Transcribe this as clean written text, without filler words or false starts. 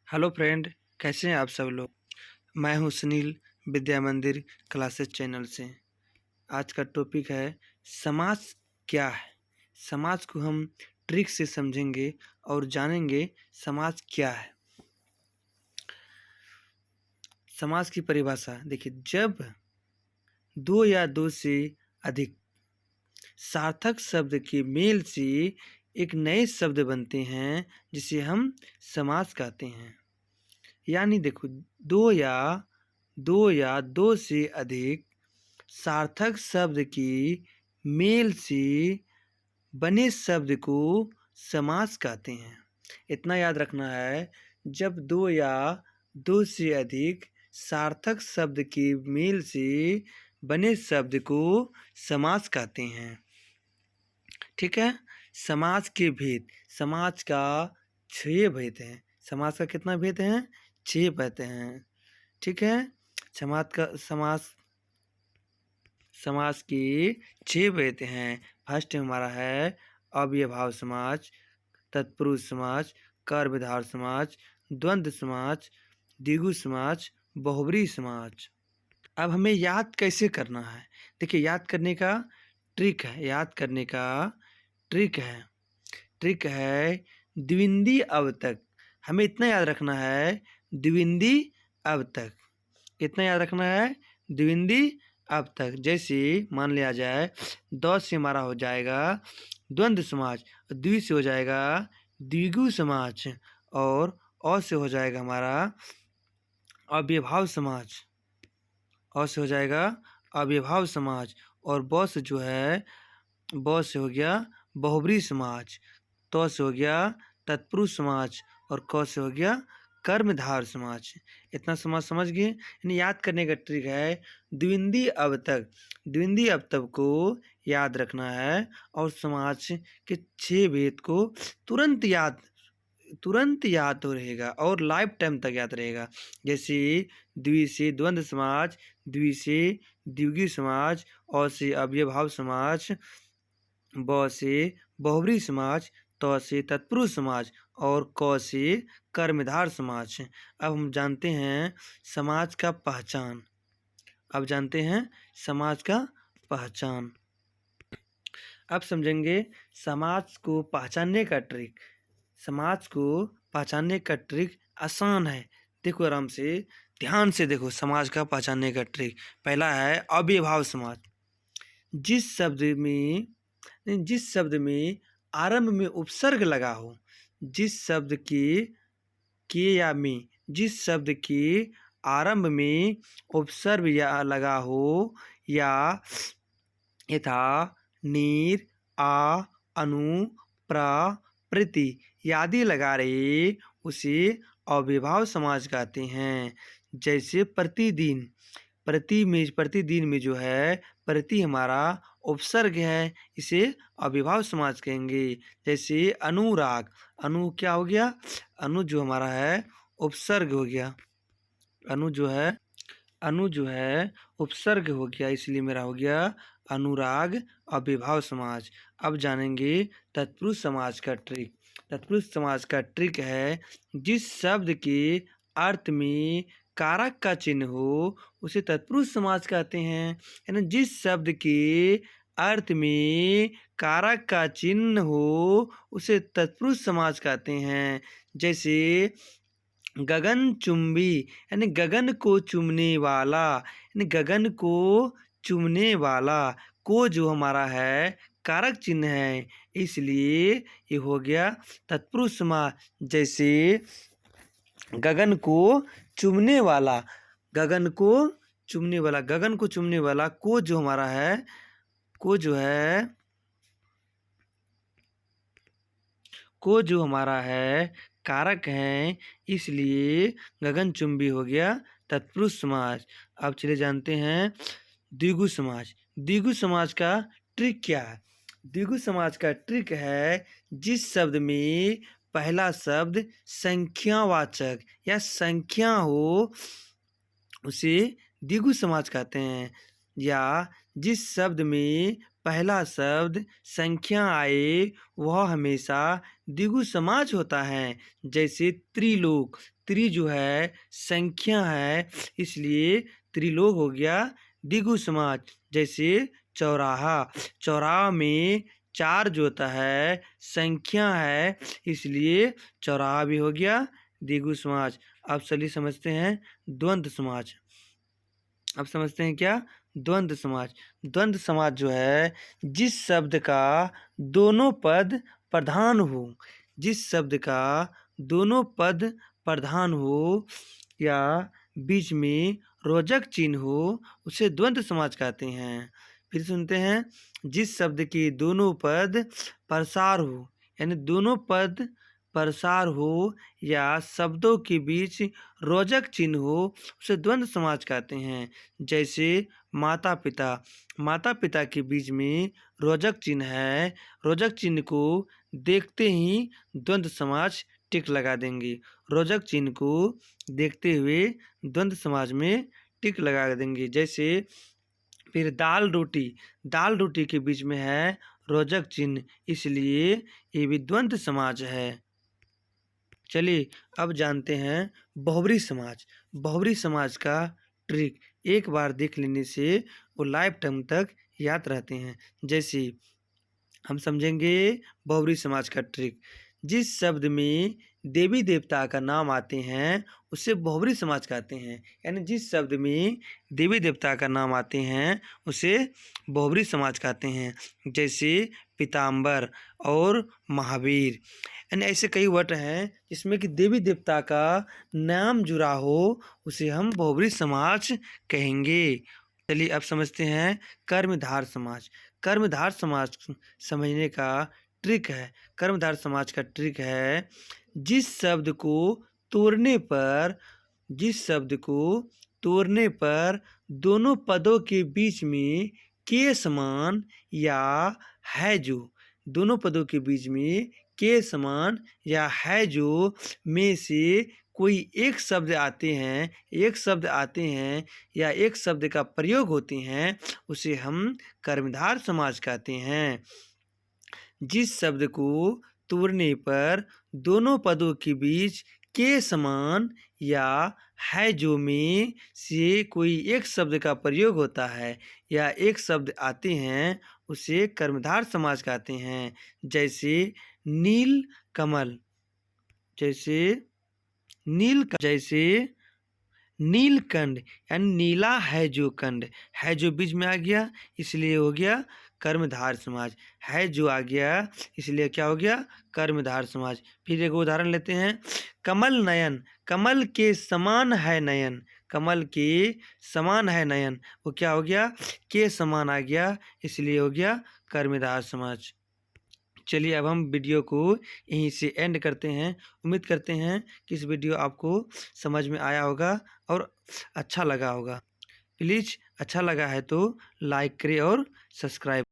Hello friend, कैसे हैं आप सब लोग। मैं हूं सुनील, विद्या मंदिर क्लासेस चैनल से। आज का टॉपिक है समाज क्या है। समाज को हम ट्रिक से समझेंगे और जानेंगे समाज क्या है। समाज की परिभाषा देखिए, जब दो या दो से अधिक सार्थक शब्द के मेल से एक नए शब्द बनते हैं जिसे हम समाज कहते हैं। यानी देखो, दो से अधिक सार्थक शब्द की मेल से बने शब्द को समास कहते हैं। इतना याद रखना है, जब दो से अधिक सार्थक शब्द के मेल से बने शब्द को समास कहते हैं। ठीक है। समाज के भेद, समाज का 6 भेद हैं। समाज का कितना भेद है? 6 भेद हैं। ठीक है। समाज के 6 भेद हैं। फर्स्ट हमारा है अव्ययभाव समाज, तत्पुरुष समाज, कर्मधार समाज, द्वंद्व समाज, द्विगु समाज, बहुब्री समाज। अब हमें याद कैसे करना है? देखिए, याद करने का ट्रिक है। ट्रिक है द्विंदी अवतक। हमें इतना याद रखना है, द्विंदी अवतक। कितना याद रखना है? द्विंदी अवतक। जैसे मान लिया जाए, द से हमारा हो जाएगा द्वंद्व समाज, द्वि से हो जाएगा द्विगु समाज, और अ से हो जाएगा हमारा अव्ययभाव समाज। अ से हो जाएगा अव्ययभाव समाज, और ब से जो है, ब से हो गया बहुब्री समाज, त से हो गया तत्पुरुष समाज, और क से हो गया कर्मधार समाज। इतना समाज समझ गए। यानी याद करने का ट्रिक है द्विंदी अवतक। द्विंदी अवतक को याद रखना है, और समाज के 6 भेद को तुरंत याद तो रहेगा और लाइफ टाइम तक याद रहेगा। जैसे द्वि से द्वंद्व समाज, द्वि से द्विगु समाज, अ से अव्ययभाव समाज, ब से बहुब्री समाज, त से तत्पुरुष समाज, और क से कर्मधार समाज। अब हम जानते हैं समाज का पहचान। अब समझेंगे समाज को पहचानने का ट्रिक। समाज को पहचानने का ट्रिक आसान है। देखो, आराम से ध्यान से देखो। समाज का पहचानने का ट्रिक पहला है अव्ययभाव समाज। जिस शब्द में आरंभ में उपसर्ग लगा हो, जिस शब्द के आरंभ में उपसर्ग या लगा हो, या यथा, नीर, आ, अनु, प्र, प्रति आदि लगा रहे, उसे अव्ययभाव समाज कहते हैं। जैसे प्रतिदिन, प्रतिदिन में जो है प्रति हमारा उपसर्ग है, इसे अव्ययभाव समाज कहेंगे। जैसे अनुराग, अनु क्या हो गया? अनु जो हमारा है उपसर्ग हो गया। अनु जो है उपसर्ग हो गया, इसलिए मेरा हो गया अनुराग अव्ययभाव समाज। अब जानेंगे तत्पुरुष समाज का ट्रिक। तत्पुरुष समाज का ट्रिक है जिस शब्द के अर्थ में कारक का चिन्ह हो, उसे तत्पुरुष समाज कहते हैं। यानी जिस शब्द के अर्थ में कारक का चिन्ह हो, उसे तत्पुरुष समाज कहते हैं। जैसे गगनचुंबी, यानी गगन को चूमने वाला, यानी गगन को चूमने वाला, को जो हमारा है कारक चिन्ह है, इसलिए ये हो गया तत्पुरुष समास। जैसे गगन को चूमने वाला, गगन को चूमने वाला, को जो हमारा है, को जो हमारा है कारक है, इसलिए गगनचुंबी हो गया तत्पुरुष समाज। अब चलिए जानते हैं द्विगु समाज। द्विगु समाज का ट्रिक क्या है? द्विगु समाज का ट्रिक है जिस शब्द में पहला शब्द संख्यावाचक या संख्या हो, उसे द्विगु समाज कहते हैं। या जिस शब्द में पहला शब्द संख्या आए वह हमेशा द्विगु समाज होता है। जैसे त्रिलोक, त्रि जो है संख्या है, इसलिए त्रिलोक हो गया द्विगु समाज। जैसे चौराहा, चौराहा में चार जो होता है संख्या है, इसलिए चौराहा भी हो गया द्विगु समाज। अब चलिए समझते हैं द्वंद्व समाज। अब समझते हैं क्या द्वंद्व समाज। द्वंद्व समाज जो है जिस शब्द का दोनों पद प्रधान हो, जिस शब्द का दोनों पद प्रधान हो या बीच में रोचक चिन्ह हो उसे द्वंद्व समाज कहते हैं। फिर सुनते हैं जिस शब्द के दोनों पद प्रसार हो, यानी दोनों पद प्रसार हो या शब्दों के बीच रोचक चिन्ह हो उसे द्वंद्व समाज कहते हैं। जैसे माता पिता, माता पिता के बीच में रोचक चिन्ह है, रोचक चिन्ह को देखते ही द्वंद्व समाज टिक लगा देंगे। रोचक चिन्ह को देखते हुए द्वंद्व समाज में टिक लगा देंगे। जैसे फिर दाल रोटी, दाल रोटी के बीच में है रोचक चिन्ह, इसलिए ये भी द्वंद्व समाज है। चलिए अब जानते हैं बहुब्री समाज। बहुब्री समाज का ट्रिक एक बार देख लेने से वो लाइफ टाइम तक याद रहते हैं। जैसे हम समझेंगे बहुब्री समाज का ट्रिक, जिस शब्द में देवी देवता का नाम आते हैं उसे बहुब्री समाज कहते हैं। यानी जिस शब्द में देवी देवता का नाम आते हैं उसे बहुब्री समाज कहते हैं। जैसे पीताम्बर और महावीर, यानी ऐसे कई वर्ड हैं जिसमें कि देवी देवता का नाम जुड़ा हो उसे हम बहुब्री समाज कहेंगे। चलिए अब समझते हैं कर्मधार समाज। कर्मधार समाज समझने का ट्रिक है, कर्मधार समाज का ट्रिक है जिस शब्द को तोड़ने पर, जिस शब्द को तोड़ने पर दोनों पदों के बीच में के समान या है जो, दोनों पदों के बीच में के समान या है जो में से कोई एक शब्द आते हैं, एक शब्द आते हैं या एक शब्द का प्रयोग होते हैं उसे हम कर्मधार समाज कहते हैं। जिस शब्द को तोड़ने पर दोनों पदों के बीच के समान या है जो में से कोई एक शब्द का प्रयोग होता है या एक शब्द आते हैं उसे कर्मधार समाज कहते हैं। जैसे नील कमल, जैसे जैसे नीलकंठ, यानी नीला है जो कंड, है जो बीच में आ गया इसलिए हो गया कर्मधार समाज। है जो आ गया इसलिए क्या हो गया कर्मधार समाज। फिर एक उदाहरण लेते हैं, कमल नयन, कमल के समान है नयन, कमल के समान है नयन, वो क्या हो गया के समान आ गया इसलिए हो गया कर्मधार समाज। चलिए अब हम वीडियो को यहीं से एंड करते हैं। उम्मीद करते हैं कि इस वीडियो आपको समझ में आया होगा और अच्छा लगा होगा। प्लीज़ अच्छा लगा है तो लाइक करें और सब्सक्राइब